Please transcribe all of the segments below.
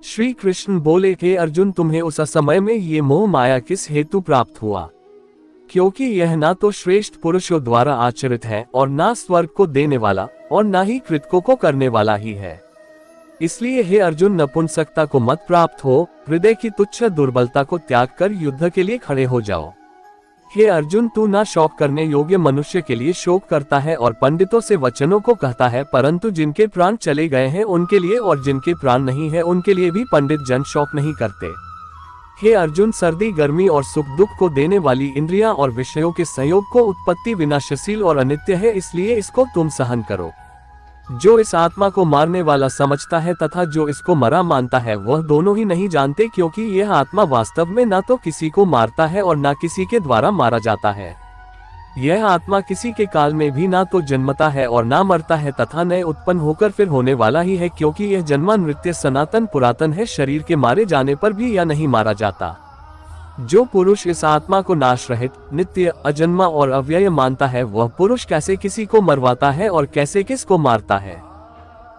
श्री कृष्ण बोले, हे अर्जुन, तुम्हें उस समय में ये मोह माया किस हेतु प्राप्त हुआ? क्योंकि यह ना तो श्रेष्ठ पुरुषों द्वारा आचरित है और ना स्वर्ग को देने वाला और ना ही कृतकों को करने वाला ही है। इसलिए हे अर्जुन, नपुंसकता को मत प्राप्त हो, हृदय की तुच्छ दुर्बलता को त्याग कर युद्ध के लिए खड़े हो जाओ। हे अर्जुन, तू ना शोक करने योग्य मनुष्य के लिए शोक करता है और पंडितों से वचनों को कहता है, परंतु जिनके प्राण चले गए हैं उनके लिए और जिनके प्राण नहीं है उनके लिए भी पंडित जन शोक नहीं करते। हे अर्जुन, सर्दी गर्मी और सुख दुख को देने वाली इंद्रियां और विषयों के संयोग को उत्पत्ति विनाशशील और अनित्य है, इसलिए इसको तुम सहन करो। जो इस आत्मा को मारने वाला समझता है तथा जो इसको मरा मानता है, वह दोनों ही नहीं जानते, क्योंकि यह आत्मा वास्तव में ना तो किसी को मारता है और ना किसी के द्वारा मारा जाता है। यह आत्मा किसी के काल में भी ना तो जन्मता है और ना मरता है तथा नए उत्पन्न होकर फिर होने वाला ही है, क्योंकि यह जन्मा नृत्य सनातन पुरातन है, शरीर के मारे जाने पर भी या नहीं मारा जाता। जो पुरुष इस आत्मा को नाश रहित, नित्य, अजन्मा और अव्यय मानता है, वह पुरुष कैसे किसी को मरवाता है और कैसे किसको मारता है।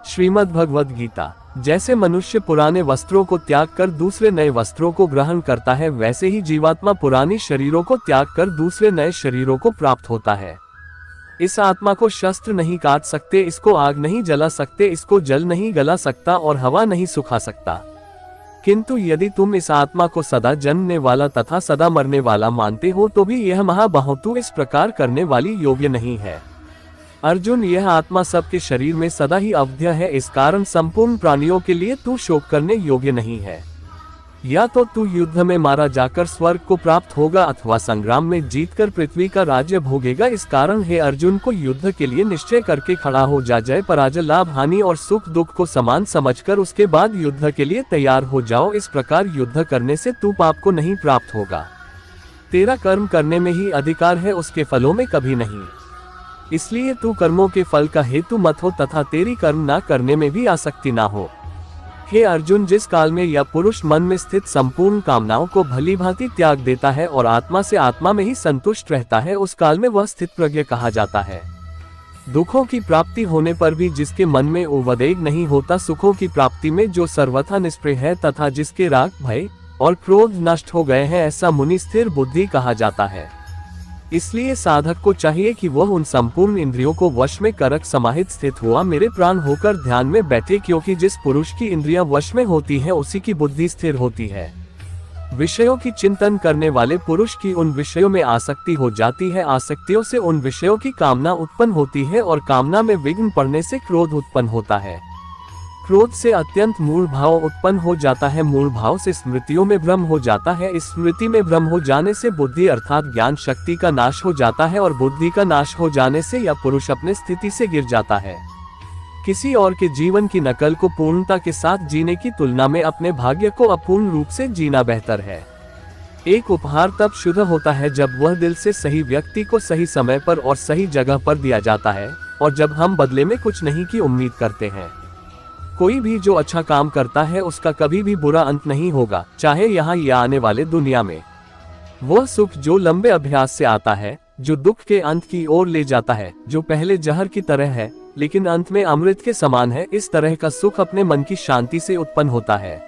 श्रीमद् भगवद गीता। जैसे मनुष्य पुराने वस्त्रों को त्याग कर दूसरे नए वस्त्रों को ग्रहण करता है, वैसे ही जीवात्मा पुरानी शरीरों को त्याग कर दूसरे नए शरीरों को प्राप्त होता है। इस आत्मा को शस्त्र नहीं काट सकते, इसको आग नहीं जला सकते, इसको जल नहीं गला सकता और हवा नहीं सुखा सकता। किंतु यदि तुम इस आत्मा को सदा जन्मने वाला तथा सदा मरने वाला मानते हो, तो भी यह महाबाहुतु इस प्रकार करने वाली योग्य नहीं है। अर्जुन, यह आत्मा सबके शरीर में सदा ही अवध्य है, इस कारण संपूर्ण प्राणियों के लिए तू शोक करने योग्य नहीं है। या तो तू युद्ध में मारा जाकर स्वर्ग को प्राप्त होगा अथवा संग्राम में जीतकर पृथ्वी का राज्य भोगेगा। इस कारण हे अर्जुन को युद्ध के लिए निश्चय करके खड़ा हो जा। जय पराजय, लाभ हानि और सुख दुख को समान समझकर उसके बाद युद्ध के लिए तैयार हो जाओ। इस प्रकार युद्ध करने से तू पाप को नहीं प्राप्त होगा। तेरा कर्म करने में ही अधिकार है, उसके फलों में कभी नहीं। इसलिए तू कर्मों के फल का हेतु मत हो तथा तेरी कर्म ना करने में भी आसक्ति ना हो। हे अर्जुन, जिस काल में यह पुरुष मन में स्थित संपूर्ण कामनाओं को भली भांति त्याग देता है और आत्मा से आत्मा में ही संतुष्ट रहता है, उस काल में वह स्थित प्रज्ञ कहा जाता है। दुखों की प्राप्ति होने पर भी जिसके मन में उद्वेग नहीं होता, सुखों की प्राप्ति में जो सर्वथा निष्प्रिय है तथा जिसके राग, भय और क्रोध नष्ट हो गए हैं, ऐसा मुनि स्थिर बुद्धि कहा जाता है। इसलिए साधक को चाहिए कि वह उन संपूर्ण इंद्रियों को वश में करक समाहित स्थित हुआ मेरे प्राण होकर ध्यान में बैठे, क्योंकि जिस पुरुष की इंद्रियां वश में होती हैं उसी की बुद्धि स्थिर होती है। विषयों की चिंतन करने वाले पुरुष की उन विषयों में आसक्ति हो जाती है, आसक्तियों से उन विषयों की कामना उत्पन्न होती है और कामना में विघ्न पड़ने से क्रोध उत्पन्न होता है। क्रोध से अत्यंत मूढ़ भाव उत्पन्न हो जाता है, मूढ़ भाव से स्मृतियों में भ्रम हो जाता है, इस स्मृति में भ्रम हो जाने से बुद्धि अर्थात ज्ञान शक्ति का नाश हो जाता है और बुद्धि का नाश हो जाने से यह पुरुष अपने स्थिति से गिर जाता है। किसी और के जीवन की नकल को पूर्णता के साथ जीने की तुलना में अपने भाग्य को अपूर्ण रूप से जीना बेहतर है। एक उपहार तब शुद्ध होता है जब वह दिल से सही व्यक्ति को सही समय पर और सही जगह पर दिया जाता है और जब हम बदले में कुछ नहीं की उम्मीद करते हैं। कोई भी जो अच्छा काम करता है उसका कभी भी बुरा अंत नहीं होगा, चाहे यहाँ या आने वाले दुनिया में। वह सुख जो लंबे अभ्यास से आता है, जो दुख के अंत की ओर ले जाता है, जो पहले जहर की तरह है लेकिन अंत में अमृत के समान है, इस तरह का सुख अपने मन की शांति से उत्पन्न होता है।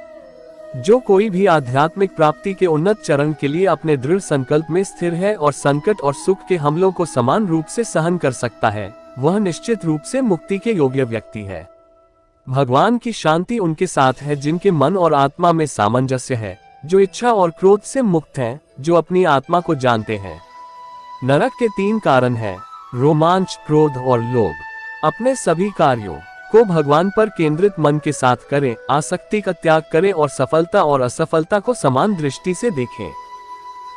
जो कोई भी आध्यात्मिक प्राप्ति के उन्नत चरण के लिए अपने दृढ़ संकल्प में स्थिर है और संकट और सुख के हमलों को समान रूप से सहन कर सकता है, वह निश्चित रूप से मुक्ति के योग्य व्यक्ति है। भगवान की शांति उनके साथ है जिनके मन और आत्मा में सामंजस्य है, जो इच्छा और क्रोध से मुक्त हैं, जो अपनी आत्मा को जानते हैं। नरक के 3 कारण हैं: रोमांच, क्रोध और लोभ। अपने सभी कार्यों को भगवान पर केंद्रित मन के साथ करें, आसक्ति का त्याग करें और सफलता और असफलता को समान दृष्टि से देखें।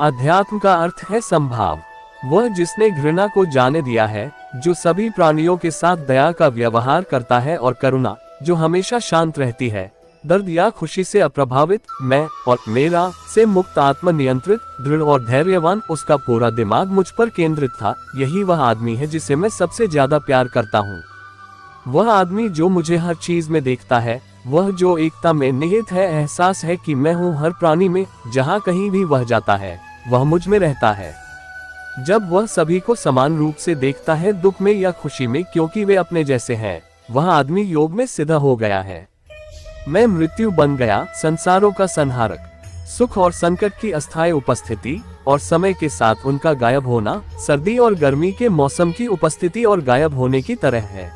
अध्यात्म का अर्थ है समभाव। वह जिसने घृणा को जाने दिया है, जो सभी प्राणियों के साथ दया का व्यवहार करता है और करुणा जो हमेशा शांत रहती है, दर्द या खुशी से अप्रभावित, मैं और मेरा से मुक्त, आत्मनियंत्रित, दृढ़ और धैर्यवान, उसका पूरा दिमाग मुझ पर केंद्रित था। यही वह आदमी है जिसे मैं सबसे ज्यादा प्यार करता हूँ। वह आदमी जो मुझे हर चीज में देखता है, वह जो एकता में निहित है, एहसास है कि मैं हूँ हर प्राणी में, जहाँ कहीं भी वह जाता है वह मुझ में रहता है। जब वह सभी को समान रूप से देखता है, दुख में या खुशी में, क्योंकि वे अपने जैसे हैं, वह आदमी योग में सिद्ध हो गया है। मैं मृत्यु बन गया, संसारों का संहारक। सुख और संकट की अस्थायी उपस्थिति और समय के साथ उनका गायब होना सर्दी और गर्मी के मौसम की उपस्थिति और गायब होने की तरह है।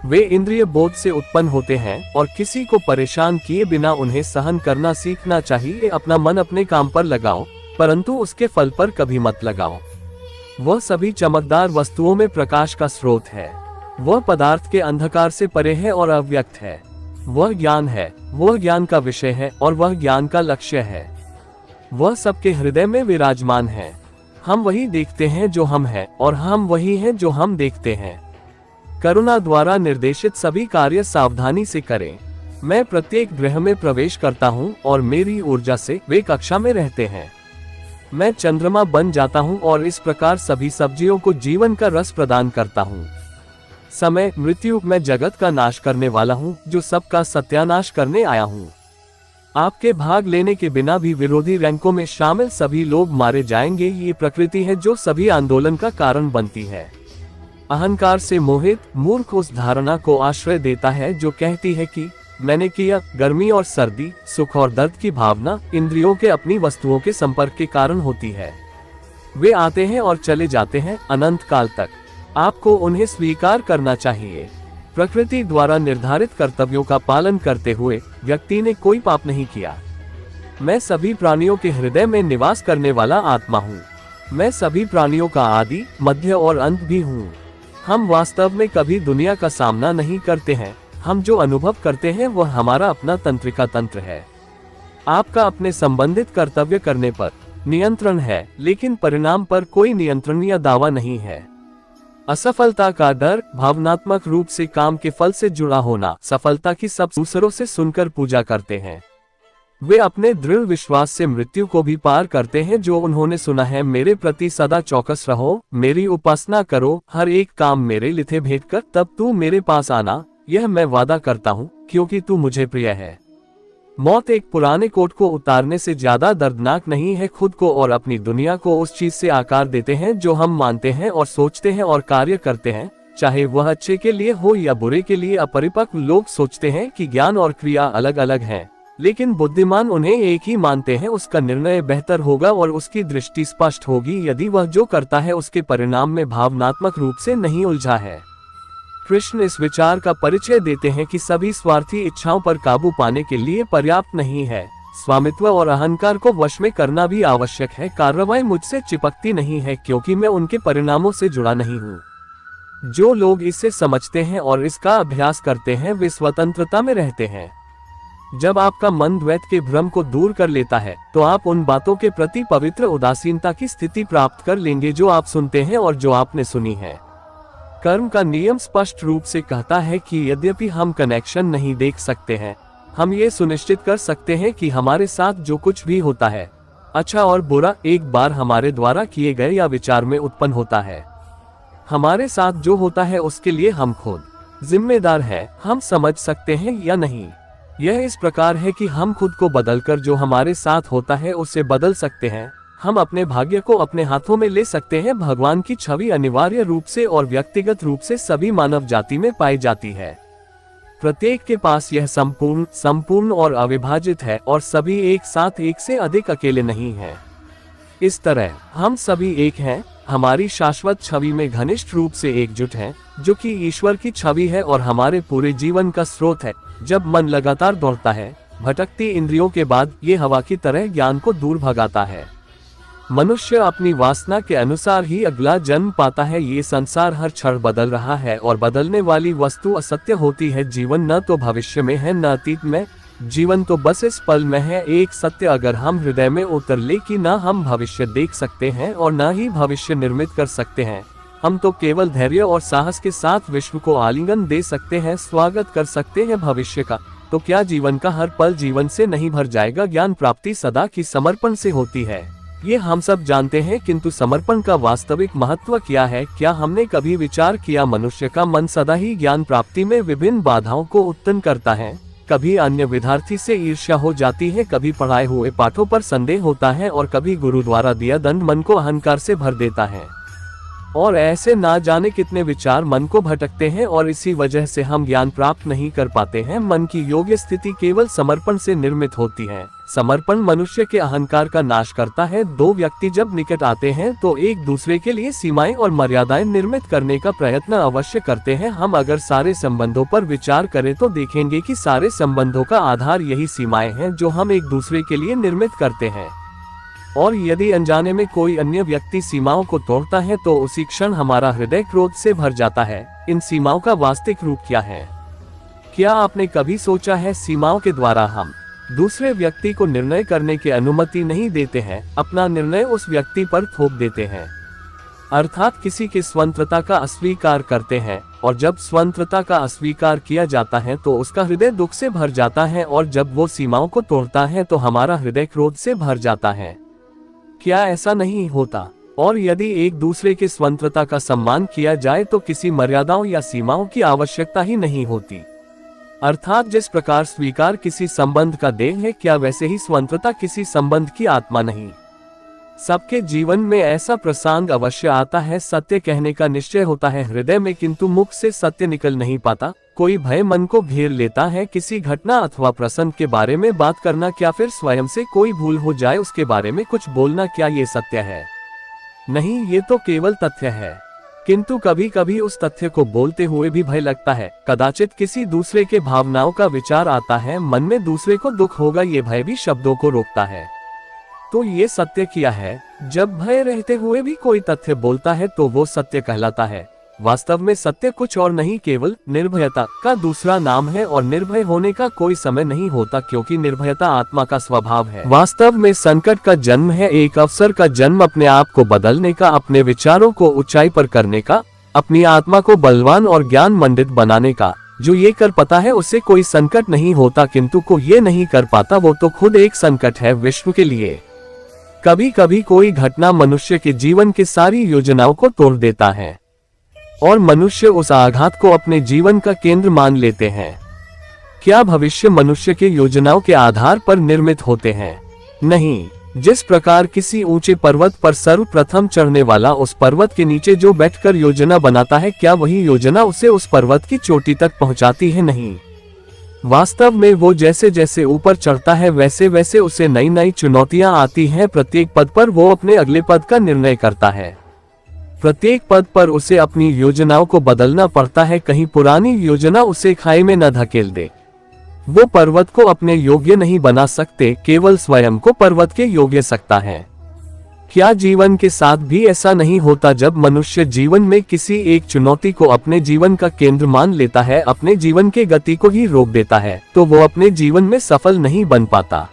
वे इंद्रिय बोध से उत्पन्न होते हैं और किसी को परेशान किए बिना उन्हें सहन करना सीखना चाहिए। अपना मन अपने काम पर लगाओ, परंतु उसके फल पर कभी मत लगाओ। वह सभी चमकदार वस्तुओं में प्रकाश का स्रोत है। वह पदार्थ के अंधकार से परे है और अव्यक्त है। वह ज्ञान है, वह ज्ञान का विषय है और वह ज्ञान का लक्ष्य है। वह सबके हृदय में विराजमान है। हम वही देखते हैं जो हम हैं और हम वही हैं जो हम देखते हैं। करुणा द्वारा निर्देशित सभी कार्य सावधानी से करें। मैं प्रत्येक गृह में प्रवेश करता हूँ और मेरी ऊर्जा से वे कक्षा में रहते हैं। मैं चंद्रमा बन जाता हूँ और इस प्रकार सभी सब्जियों को जीवन का रस प्रदान करता हूँ। समय, मृत्यु, मैं जगत का नाश करने वाला हूँ जो सबका सत्यानाश करने आया हूँ। आपके भाग लेने के बिना भी विरोधी रैंकों में शामिल सभी लोग मारे जाएंगे। ये प्रकृति है जो सभी आंदोलन का कारण बनती है। अहंकार से मोहित मूर्ख उस धारणा को आश्रय देता है जो कहती है कि मैंने किया। गर्मी और सर्दी, सुख और दर्द की भावना इंद्रियों के अपनी वस्तुओं के संपर्क के कारण होती है। वे आते हैं और चले जाते हैं अनंत काल तक। आपको उन्हें स्वीकार करना चाहिए। प्रकृति द्वारा निर्धारित कर्तव्यों का पालन करते हुए व्यक्ति ने कोई पाप नहीं किया। मैं सभी प्राणियों के हृदय में निवास करने वाला आत्मा हूँ। मैं सभी प्राणियों का आदि, मध्य और अंत भी हूँ। हम वास्तव में कभी दुनिया का सामना नहीं करते हैं। हम जो अनुभव करते हैं वह हमारा अपना तंत्रिका तंत्र है। आपका अपने संबंधित कर्तव्य करने पर नियंत्रण है, लेकिन परिणाम पर कोई नियंत्रण या दावा नहीं है। असफलता का डर, भावनात्मक रूप से काम के फल से जुड़ा होना, सफलता की सब दूसरों से सुनकर पूजा करते हैं। वे अपने दृढ़ विश्वास से मृत्यु को भी पार करते हैं जो उन्होंने सुना है। मेरे प्रति सदा चौकस रहो, मेरी उपासना करो, हर एक काम मेरे लिथे भेंट कर तब तू मेरे पास आना, यह मैं वादा करता हूँ क्योंकि तू मुझे प्रिय है। मौत एक पुराने कोट को उतारने से ज्यादा दर्दनाक नहीं है। खुद को और अपनी दुनिया को उस चीज से आकार देते हैं जो हम मानते हैं और सोचते हैं और कार्य करते हैं, चाहे वह अच्छे के लिए हो या बुरे के लिए। अपरिपक्व लोग सोचते हैं कि ज्ञान और क्रिया अलग अलग हैं, लेकिन बुद्धिमान उन्हें एक ही मानते हैं। उसका निर्णय बेहतर होगा और उसकी दृष्टि स्पष्ट होगी यदि वह जो करता है उसके परिणाम में भावनात्मक रूप से नहीं उलझा है। कृष्ण इस विचार का परिचय देते हैं कि सभी स्वार्थी इच्छाओं पर काबू पाने के लिए पर्याप्त नहीं है। स्वामित्व और अहंकार को वश में करना भी आवश्यक है। कार्रवाई मुझसे चिपकती नहीं है क्योंकि मैं उनके परिणामों से जुड़ा नहीं हूँ। जो लोग इसे समझते हैं और इसका अभ्यास करते हैं वे स्वतंत्रता में रहते हैं। जब आपका मन द्वैत के भ्रम को दूर कर लेता है तो आप उन बातों के प्रति पवित्र उदासीनता की स्थिति प्राप्त कर लेंगे जो आप सुनते हैं और जो आपने सुनी है। कर्म का नियम स्पष्ट रूप से कहता है कि यद्यपि हम कनेक्शन नहीं देख सकते हैं, हम ये सुनिश्चित कर सकते हैं कि हमारे साथ जो कुछ भी होता है, अच्छा और बुरा, एक बार हमारे द्वारा किए गए या विचार में उत्पन्न होता है। हमारे साथ जो होता है उसके लिए हम खुद जिम्मेदार हैं। हम समझ सकते हैं या नहीं, यह इस प्रकार है कि हम खुद को बदलकर जो हमारे साथ होता है उसे बदल सकते हैं। हम अपने भाग्य को अपने हाथों में ले सकते हैं। भगवान की छवि अनिवार्य रूप से और व्यक्तिगत रूप से सभी मानव जाति में पाई जाती है। प्रत्येक के पास यह संपूर्ण और अविभाजित है और सभी एक साथ एक से अधिक अकेले नहीं हैं। इस तरह हम सभी एक हैं, हमारी शाश्वत छवि में घनिष्ठ रूप से एकजुट हैं, जो कि ईश्वर की छवि है और हमारे पूरे जीवन का स्रोत है। जब मन लगातार दौड़ता है, भटकती इंद्रियों के बाद ये हवा की तरह ज्ञान को दूर भगाता है। मनुष्य अपनी वासना के अनुसार ही अगला जन्म पाता है। ये संसार हर क्षण बदल रहा है और बदलने वाली वस्तु असत्य होती है। जीवन न तो भविष्य में है न अतीत में, जीवन तो बस इस पल में है। एक सत्य अगर हम हृदय में उतर ले कि न हम भविष्य देख सकते हैं और न ही भविष्य निर्मित कर सकते हैं, हम तो केवल धैर्य और साहस के साथ विश्व को आलिंगन दे सकते हैं, स्वागत कर सकते हैं भविष्य का। तो क्या जीवन का हर पल जीवन से नहीं भर जाएगा? ज्ञान प्राप्ति सदा की समर्पण से होती है, ये हम सब जानते हैं, किंतु समर्पण का वास्तविक महत्व क्या है? क्या हमने कभी विचार किया? मनुष्य का मन सदा ही ज्ञान प्राप्ति में विभिन्न बाधाओं को उत्पन्न करता है। कभी अन्य विद्यार्थी से ईर्ष्या हो जाती है, कभी पढ़ाए हुए पाठों पर संदेह होता है और कभी गुरु द्वारा दिया दंड मन को अहंकार से भर देता है। और ऐसे ना जाने कितने विचार मन को भटकते हैं और इसी वजह से हम ज्ञान प्राप्त नहीं कर पाते हैं। मन की योग्य स्थिति केवल समर्पण से निर्मित होती है। समर्पण मनुष्य के अहंकार का नाश करता है। दो व्यक्ति जब निकट आते हैं तो एक दूसरे के लिए सीमाएं और मर्यादाएं निर्मित करने का प्रयत्न अवश्य करते हैं। हम अगर सारे संबंधों पर विचार करें तो देखेंगे कि सारे संबंधों का आधार यही सीमाएं हैं जो हम एक दूसरे के लिए निर्मित करते हैं। और यदि अनजाने में कोई अन्य व्यक्ति सीमाओं को तोड़ता है तो उसी क्षण हमारा हृदय क्रोध से भर जाता है। इन सीमाओं का वास्तविक रूप क्या है? क्या आपने कभी सोचा है, सीमाओं के द्वारा हम दूसरे व्यक्ति को निर्णय करने की अनुमति नहीं देते हैं, अपना निर्णय उस व्यक्ति पर थोप देते हैं। अर्थात किसी की स्वतंत्रता का अस्वीकार करते हैं, और जब स्वतंत्रता का अस्वीकार किया जाता है तो उसका हृदय दुख से भर जाता है, और जब वो सीमाओं को तोड़ता है तो हमारा हृदय क्रोध से भर जाता है। क्या ऐसा नहीं होता? और यदि एक दूसरे की स्वतंत्रता का सम्मान किया जाए तो किसी मर्यादाओं या सीमाओं की आवश्यकता ही नहीं होती। अर्थात जिस प्रकार स्वीकार किसी संबंध का देह है, क्या वैसे ही स्वतंत्रता किसी संबंध की आत्मा नहीं? सबके जीवन में ऐसा प्रसंग अवश्य आता है, सत्य कहने का निश्चय होता है हृदय में, किंतु मुख से सत्य निकल नहीं पाता। कोई भय मन को घेर लेता है, किसी घटना अथवा प्रसंग के बारे में बात करना, क्या फिर स्वयं से कोई भूल हो जाए उसके बारे में कुछ बोलना, क्या ये सत्य है? नहीं, ये तो केवल तथ्य है। किंतु कभी कभी उस तथ्य को बोलते हुए भी भय लगता है। कदाचित किसी दूसरे के भावनाओं का विचार आता है, मन में दूसरे को दुख होगा, ये भय भी शब्दों को रोकता है। तो ये सत्य क्या है? जब भय रहते हुए भी कोई तथ्य बोलता है तो वो सत्य कहलाता है। वास्तव में सत्य कुछ और नहीं, केवल निर्भयता का दूसरा नाम है, और निर्भय होने का कोई समय नहीं होता, क्योंकि निर्भयता आत्मा का स्वभाव है। वास्तव में संकट का जन्म है, एक अवसर का जन्म, अपने आप को बदलने का, अपने विचारों को ऊंचाई पर करने का, अपनी आत्मा को बलवान और ज्ञान मंडित बनाने का। जो ये कर पाता है उसे कोई संकट नहीं होता, किंतु को ये नहीं कर पाता वो तो खुद एक संकट है विश्व के लिए। कभी कभी कोई घटना मनुष्य के जीवन की सारी योजनाओं को तोड़ देता है, और मनुष्य उस आघात को अपने जीवन का केंद्र मान लेते हैं। क्या भविष्य मनुष्य के योजनाओं के आधार पर निर्मित होते हैं? नहीं। जिस प्रकार किसी ऊंचे पर्वत पर सर्वप्रथम चढ़ने वाला उस पर्वत के नीचे जो बैठकर योजना बनाता है, क्या वही योजना उसे उस पर्वत की चोटी तक पहुंचाती है? नहीं। वास्तव में वो जैसे जैसे ऊपर चढ़ता है वैसे वैसे उसे नई नई चुनौतियां आती हैं। प्रत्येक पद पर वो अपने अगले पद का निर्णय करता है। प्रत्येक पद पर उसे अपनी योजनाओं को बदलना पड़ता है, कहीं पुरानी योजना उसे खाई में न धकेल दे। वो पर्वत को अपने योग्य नहीं बना सकते, केवल स्वयं को पर्वत के योग्य सकता है। क्या जीवन के साथ भी ऐसा नहीं होता? जब मनुष्य जीवन में किसी एक चुनौती को अपने जीवन का केंद्र मान लेता है, अपने जीवन के गति को ही रोक देता है, तो वो अपने जीवन में सफल नहीं बन पाता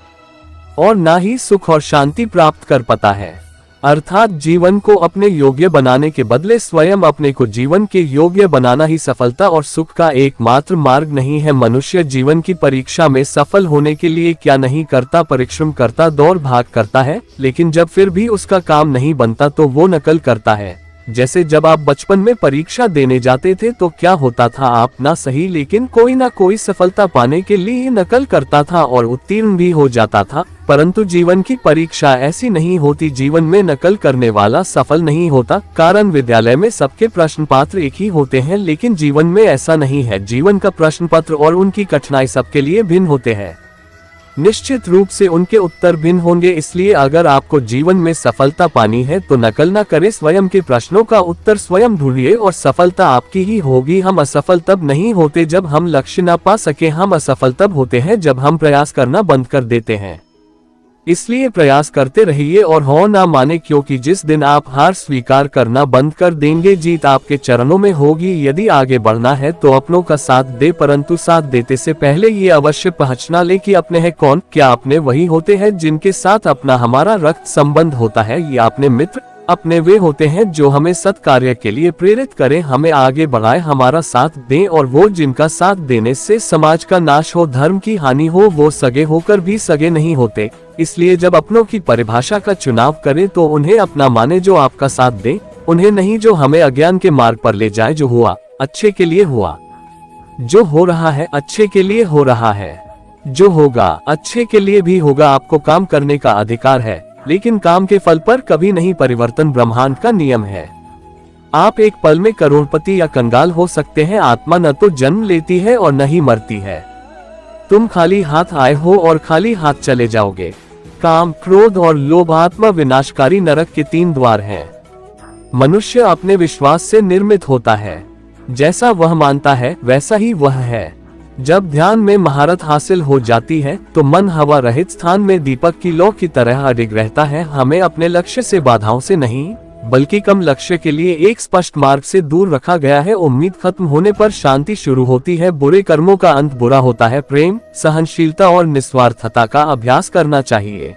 और ना ही सुख और शांति प्राप्त कर पाता है। अर्थात जीवन को अपने योग्य बनाने के बदले स्वयं अपने को जीवन के योग्य बनाना ही सफलता और सुख का एकमात्र मार्ग नहीं है। मनुष्य जीवन की परीक्षा में सफल होने के लिए क्या नहीं करता? परिश्रम करता, दौड़ भाग करता है, लेकिन जब फिर भी उसका काम नहीं बनता तो वो नकल करता है। जैसे जब आप बचपन में परीक्षा देने जाते थे तो क्या होता था? आप ना सही लेकिन कोई ना कोई सफलता पाने के लिए नकल करता था और उत्तीर्ण भी हो जाता था। परंतु जीवन की परीक्षा ऐसी नहीं होती। जीवन में नकल करने वाला सफल नहीं होता, कारण विद्यालय में सबके प्रश्न पत्र एक ही होते हैं, लेकिन जीवन में ऐसा नहीं है। जीवन का प्रश्न पत्र और उनकी कठिनाई सबके लिए भिन्न होते हैं। निश्चित रूप से उनके उत्तर भिन्न होंगे। इसलिए अगर आपको जीवन में सफलता पानी है तो नकल न करें, स्वयं के प्रश्नों का उत्तर स्वयं ढूंढिए और सफलता आपकी ही होगी। हम असफल तब नहीं होते जब हम लक्ष्य न पा सके, हम असफल तब होते हैं जब हम प्रयास करना बंद कर देते हैं। इसलिए प्रयास करते रहिए और हो ना माने, क्योंकि जिस दिन आप हार स्वीकार करना बंद कर देंगे, जीत आपके चरणों में होगी। यदि आगे बढ़ना है तो अपनों का साथ दे, परंतु साथ देते से पहले ये अवश्य पहचाना ले कि अपने हैं कौन। क्या अपने वही होते हैं जिनके साथ अपना हमारा रक्त संबंध होता है, या अपने मित्र? अपने वे होते हैं जो हमें सत्कार्य के लिए प्रेरित करें, हमें आगे बढ़ाए, हमारा साथ दें, और वो जिनका साथ देने से समाज का नाश हो, धर्म की हानि हो, वो सगे होकर भी सगे नहीं होते। इसलिए जब अपनों की परिभाषा का चुनाव करें तो उन्हें अपना माने जो आपका साथ दे, उन्हें नहीं जो हमें अज्ञान के मार्ग पर ले जाए। जो हुआ अच्छे के लिए हुआ, जो हो रहा है अच्छे के लिए हो रहा है, जो होगा अच्छे के लिए भी होगा। आपको काम करने का अधिकार है, लेकिन काम के फल पर कभी नहीं परिवर्तन ब्रह्मांड का नियम है। आप एक पल में करोड़पति या कंगाल हो सकते हैं। आत्मा न तो जन्म लेती है और न ही मरती है। तुम खाली हाथ आए हो और खाली हाथ चले जाओगे। काम, क्रोध और लोभ आत्मा विनाशकारी नरक के 3 द्वार हैं। मनुष्य अपने विश्वास से निर्मित होता है। जैसा वह मानता है वैसा ही वह है। जब ध्यान में महारत हासिल हो जाती है तो मन हवा रहित स्थान में दीपक की लौ की तरह अडिग रहता है। हमें अपने लक्ष्य से बाधाओं से नहीं बल्कि कम लक्ष्य के लिए एक स्पष्ट मार्ग से दूर रखा गया है। उम्मीद खत्म होने पर शांति शुरू होती है। बुरे कर्मों का अंत बुरा होता है। प्रेम, सहनशीलता और निस्वार्थता का अभ्यास करना चाहिए।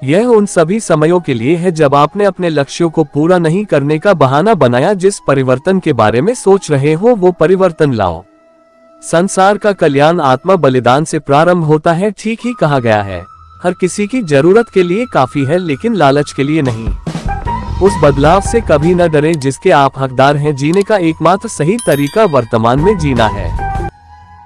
यह उन सभी समयों के लिए है जब आपने अपने लक्ष्यों को पूरा नहीं करने का बहाना बनाया। जिस परिवर्तन के बारे में सोच रहे हो वो परिवर्तन लाओ। संसार का कल्याण आत्मा बलिदान से प्रारंभ होता है। ठीक ही कहा गया है, हर किसी की जरूरत के लिए काफी है लेकिन लालच के लिए नहीं। उस बदलाव से कभी न डरें जिसके आप हकदार हैं। जीने का एकमात्र सही तरीका वर्तमान में जीना है।